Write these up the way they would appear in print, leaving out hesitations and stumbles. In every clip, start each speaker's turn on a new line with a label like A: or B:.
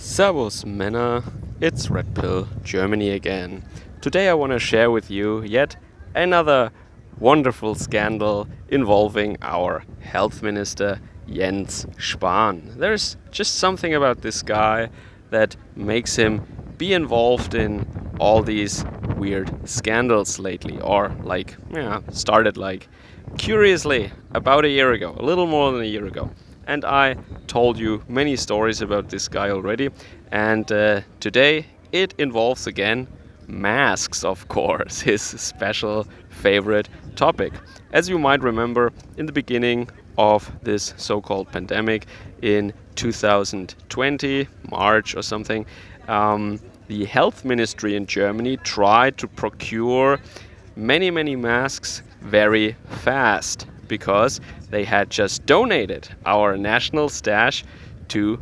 A: Servus Männer, it's Red Pill Germany again. Today I want to share with you yet another wonderful scandal involving our health minister Jens Spahn. There's just something about this guy that makes him be involved in all these weird scandals lately, or started curiously about a year ago, a little more than a year ago. And I told you many stories about this guy already, and today it involves again masks, of course, his special favorite topic. As you might remember, in the beginning of this so-called pandemic in 2020, March or something, the health ministry in Germany tried to procure many masks very fast because they had just donated our national stash to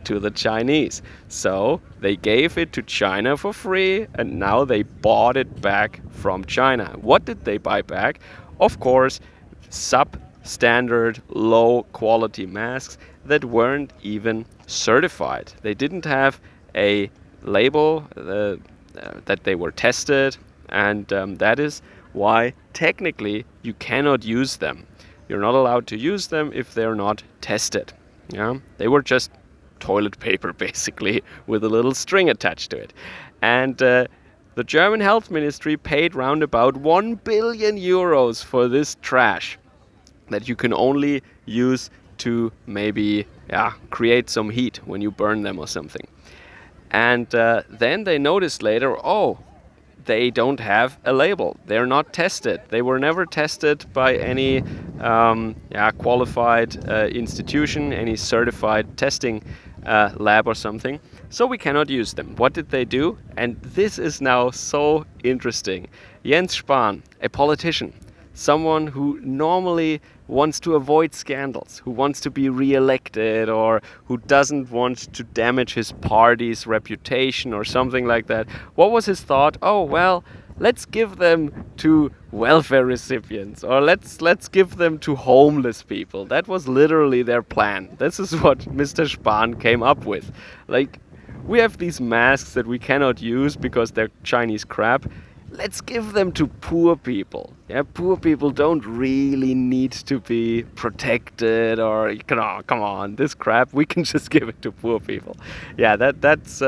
A: to the Chinese. So they gave it to China for free, and now they bought it back from China. What did they buy back? Of course, substandard, low quality masks that weren't even certified. They didn't have a label that they were tested, and that is why technically you cannot use them. You're not allowed to use them if they're not tested. Yeah, they were just toilet paper basically with a little string attached to it. And the German health ministry paid round about 1 billion euros for this trash that you can only use to maybe create some heat when you burn them or something. And then they noticed later, they don't have a label. They're not tested. They were never tested by any qualified institution, any certified testing lab or something. So we cannot use them. What did they do? And this is now so interesting. Jens Spahn, a politician, someone who normally wants to avoid scandals, who wants to be re-elected, or who doesn't want to damage his party's reputation or something like that. What was his thought? Let's give them to welfare recipients, or let's give them to homeless people. That was literally their plan. This is what Mr. Spahn came up with. We have these masks that we cannot use because they're Chinese crap. Let's give them to poor people. Yeah, poor people don't really need to be protected, or come on, this crap, we can just give it to poor people. Yeah, that's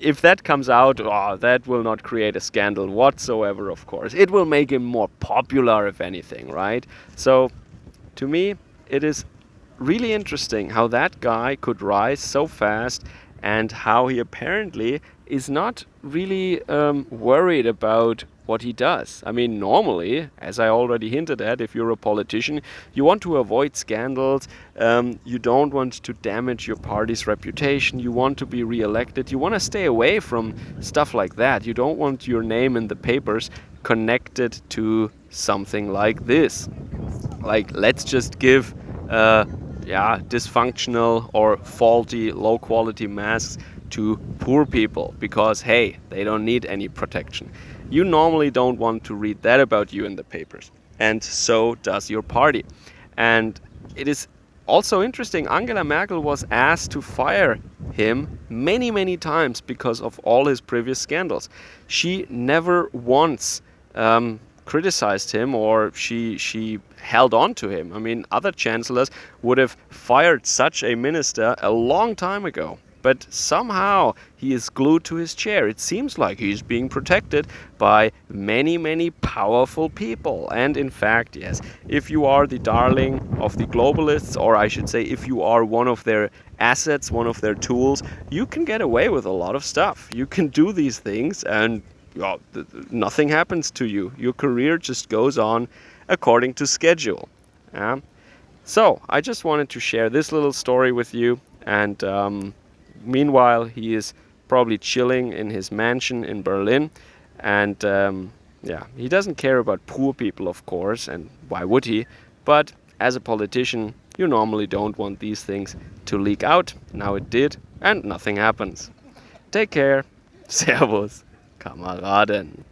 A: if that comes out, that will not create a scandal whatsoever, of course. It will make him more popular, if anything, right? So, to me, it is really interesting how that guy could rise so fast, and how he apparently is not really worried about what he does. I mean, normally, as I already hinted at, if you're a politician, you want to avoid scandals, you don't want to damage your party's reputation, you want to be re-elected, you want to stay away from stuff like that. You don't want your name in the papers connected to something like this. Let's just give dysfunctional or faulty, low-quality masks to poor people because, hey, they don't need any protection. You normally don't want to read that about you in the papers, and so does your party. And it is also interesting, Angela Merkel was asked to fire him many times because of all his previous scandals. She never once criticized him, or she held on to him. I mean, other chancellors would have fired such a minister a long time ago. But somehow he is glued to his chair. It seems like he's being protected by many powerful people. And in fact, yes, if you are the darling of the globalists, or I should say, if you are one of their assets, one of their tools, you can get away with a lot of stuff. You can do these things and nothing happens to you. Your career just goes on according to schedule. So I just wanted to share this little story with you. And meanwhile, he is probably chilling in his mansion in Berlin. And he doesn't care about poor people, of course. And why would he? But as a politician, you normally don't want these things to leak out. Now it did, and nothing happens. Take care. Servus, Kameraden.